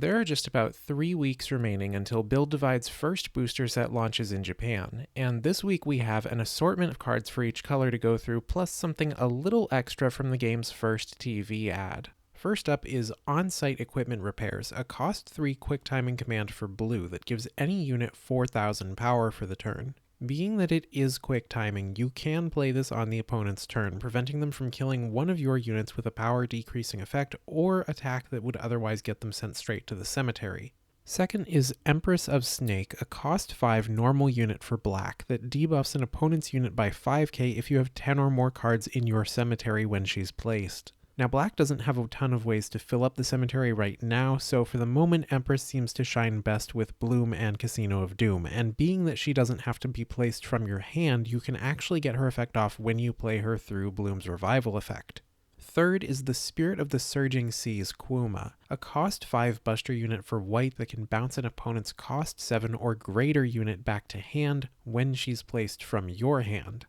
There are just about 3 weeks remaining until Build Divide's first booster set launches in Japan, and this week we have an assortment of cards for each color to go through, plus something a little extra from the game's first TV ad. First up is On-Site Equipment Repairs, a cost 3 quick timing command for blue that gives any unit 4,000 power for the turn. Being that it is quick timing, you can play this on the opponent's turn, preventing them from killing one of your units with a power decreasing effect or attack that would otherwise get them sent straight to the cemetery. Second is Empress of Snake, a cost 5 normal unit for black that debuffs an opponent's unit by 5k if you have 10 or more cards in your cemetery when she's placed. Now, black doesn't have a ton of ways to fill up the cemetery right now, so for the moment, Empress seems to shine best with Bloom and Casino of Doom, and being that she doesn't have to be placed from your hand, you can actually get her effect off when you play her through Bloom's revival effect. Third is the Spirit of the Surging Seas Quma, a cost 5 buster unit for white that can bounce an opponent's cost 7 or greater unit back to hand when she's placed from your hand.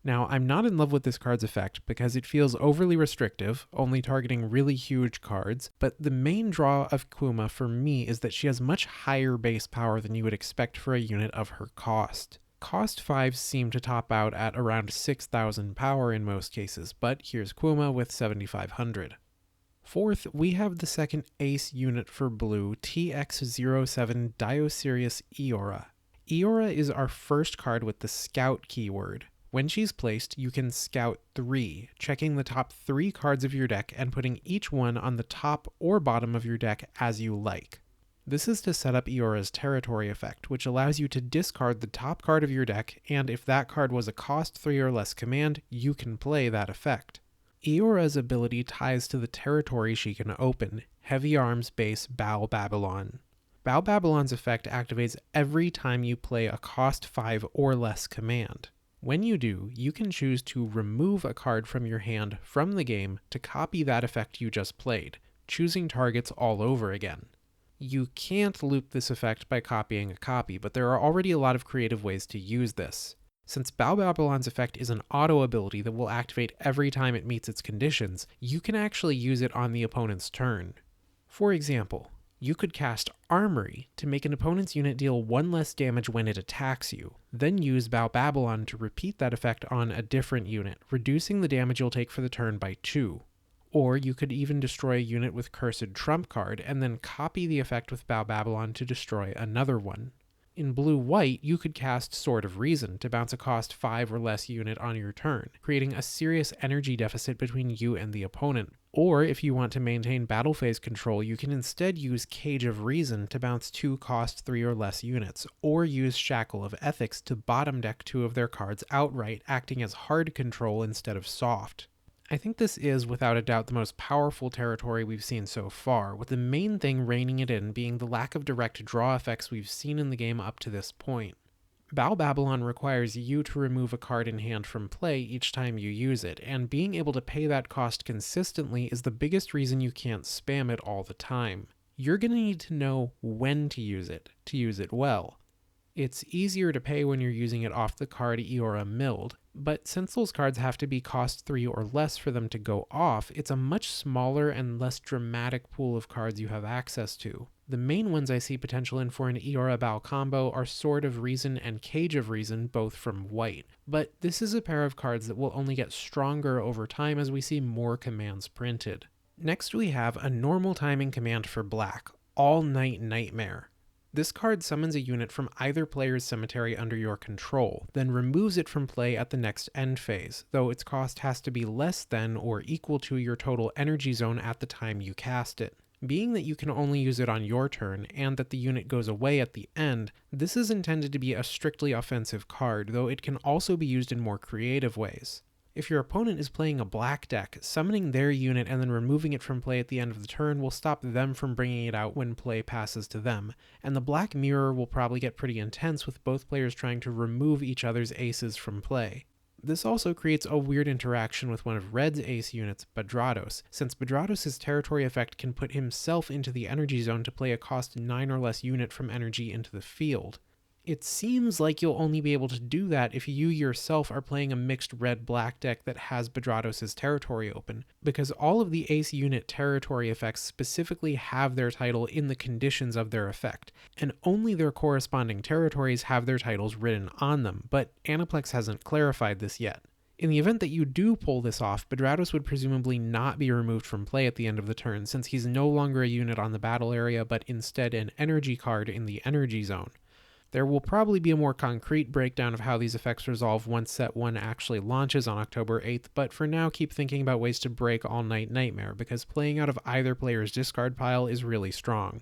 Now, I'm not in love with this card's effect because it feels overly restrictive, only targeting really huge cards, but the main draw of Quma for me is that she has much higher base power than you would expect for a unit of her cost. Cost 5s seem to top out at around 6,000 power in most cases, but here's Quma with 7,500. Fourth, we have the second ace unit for blue, TX07 Diosirius Iora. Iora is our first card with the Scout keyword. When she's placed, you can scout 3, checking the top 3 cards of your deck and putting each one on the top or bottom of your deck as you like. This is to set up Iora's territory effect, which allows you to discard the top card of your deck, and if that card was a cost 3 or less command, you can play that effect. Iora's ability ties to the territory she can open, Heavyarms base Balbabylon. Balbabylon's effect activates every time you play a cost 5 or less command. When you do, you can choose to remove a card from your hand from the game to copy that effect you just played, choosing targets all over again. You can't loop this effect by copying a copy, but there are already a lot of creative ways to use this. Since Balbabylon's effect is an auto ability that will activate every time it meets its conditions, you can actually use it on the opponent's turn. For example, you could cast Armory to make an opponent's unit deal 1 less damage when it attacks you, then use Balbabylon to repeat that effect on a different unit, reducing the damage you'll take for the turn by 2. Or you could even destroy a unit with Cursed Trump card, and then copy the effect with Balbabylon to destroy another one. In blue-white, you could cast Sword of Reason to bounce a cost 5 or less unit on your turn, creating a serious energy deficit between you and the opponent. Or if you want to maintain battle phase control, you can instead use Cage of Reason to bounce 2 cost 3 or less units, or use Shackle of Ethics to bottom deck 2 of their cards outright, acting as hard control instead of soft. I think this is, without a doubt, the most powerful territory we've seen so far, with the main thing reining it in being the lack of direct draw effects we've seen in the game up to this point. Balbabylon requires you to remove a card in hand from play each time you use it, and being able to pay that cost consistently is the biggest reason you can't spam it all the time. You're going to need to know when to use it well. It's easier to pay when you're using it off the card Iora milled, but since those cards have to be cost 3 or less for them to go off, it's a much smaller and less dramatic pool of cards you have access to. The main ones I see potential in for an Iora Bal combo are Sword of Reason and Cage of Reason, both from white, but this is a pair of cards that will only get stronger over time as we see more commands printed. Next we have a normal timing command for black, All Night Nightmare. This card summons a unit from either player's cemetery under your control, then removes it from play at the next end phase, though its cost has to be less than or equal to your total energy zone at the time you cast it. Being that you can only use it on your turn, and that the unit goes away at the end, this is intended to be a strictly offensive card, though it can also be used in more creative ways. If your opponent is playing a black deck, summoning their unit and then removing it from play at the end of the turn will stop them from bringing it out when play passes to them, and the black mirror will probably get pretty intense with both players trying to remove each other's aces from play. This also creates a weird interaction with one of red's ace units, Badrados, since Badrados' territory effect can put himself into the energy zone to play a cost 9 or less unit from energy into the field. It seems like you'll only be able to do that if you yourself are playing a mixed red-black deck that has Bedrados' territory open, because all of the ace unit territory effects specifically have their title in the conditions of their effect, and only their corresponding territories have their titles written on them, but Aniplex hasn't clarified this yet. In the event that you do pull this off, Bedrados would presumably not be removed from play at the end of the turn, since he's no longer a unit on the battle area, but instead an energy card in the energy zone. There will probably be a more concrete breakdown of how these effects resolve once Set 1 actually launches on October 8th, but for now keep thinking about ways to break All Night Nightmare, because playing out of either player's discard pile is really strong.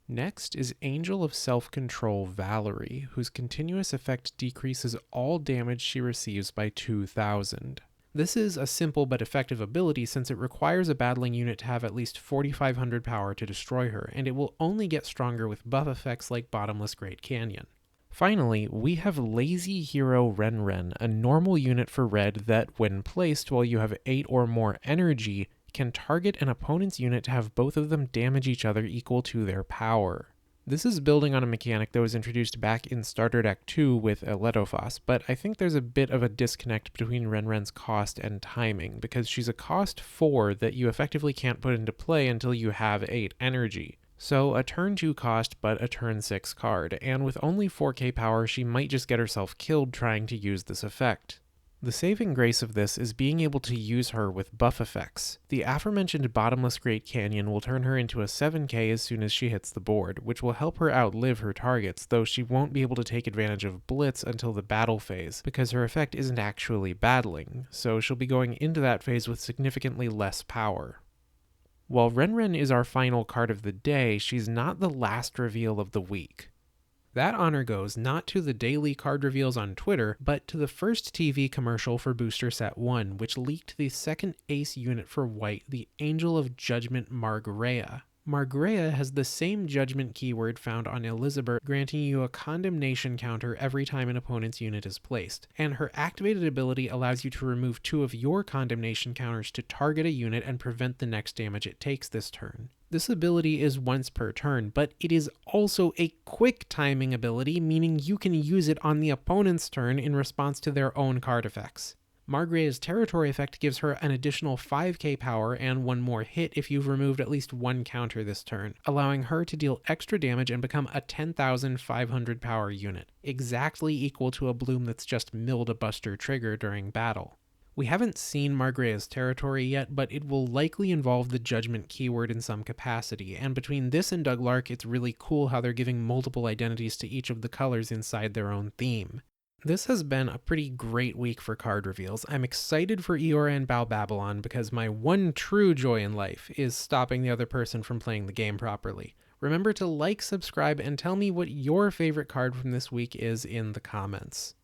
Next is Angel of Self-Control Valerie, whose continuous effect decreases all damage she receives by 2,000. This is a simple but effective ability since it requires a battling unit to have at least 4,500 power to destroy her, and it will only get stronger with buff effects like Bottomless Great Canyon. Finally, we have Lazy Hero Renren, a normal unit for red that, when placed while you have 8 or more energy, can target an opponent's unit to have both of them damage each other equal to their power. This is building on a mechanic that was introduced back in Starter Deck 2 with Eletofos, but I think there's a bit of a disconnect between Renren's cost and timing, because she's a cost 4 that you effectively can't put into play until you have 8 energy. So a turn 2 cost, but a turn 6 card, and with only 4k power she might just get herself killed trying to use this effect. The saving grace of this is being able to use her with buff effects. The aforementioned Bottomless Great Canyon will turn her into a 7k as soon as she hits the board, which will help her outlive her targets, though she won't be able to take advantage of Blitz until the battle phase, because her effect isn't actually battling, so she'll be going into that phase with significantly less power. While Renren is our final card of the day, she's not the last reveal of the week. That honor goes not to the daily card reveals on Twitter, but to the first TV commercial for Booster Set 1, which leaked the second ace unit for white, the Angel of Judgment Margrea. Margrea has the same judgment keyword found on Elizabeth, granting you a condemnation counter every time an opponent's unit is placed, and her activated ability allows you to remove 2 of your condemnation counters to target a unit and prevent the next damage it takes this turn. This ability is once per turn, but it is also a quick timing ability, meaning you can use it on the opponent's turn in response to their own card effects. Margrea's territory effect gives her an additional 5k power and 1 more hit if you've removed at least 1 counter this turn, allowing her to deal extra damage and become a 10,500 power unit, exactly equal to a bloom that's just milled a buster trigger during battle. We haven't seen Margrea's territory yet, but it will likely involve the judgment keyword in some capacity, and between this and Douglark, it's really cool how they're giving multiple identities to each of the colors inside their own theme. This has been a pretty great week for card reveals. I'm excited for Iora and Balbabylon because my one true joy in life is stopping the other person from playing the game properly. Remember to like, subscribe, and tell me what your favorite card from this week is in the comments.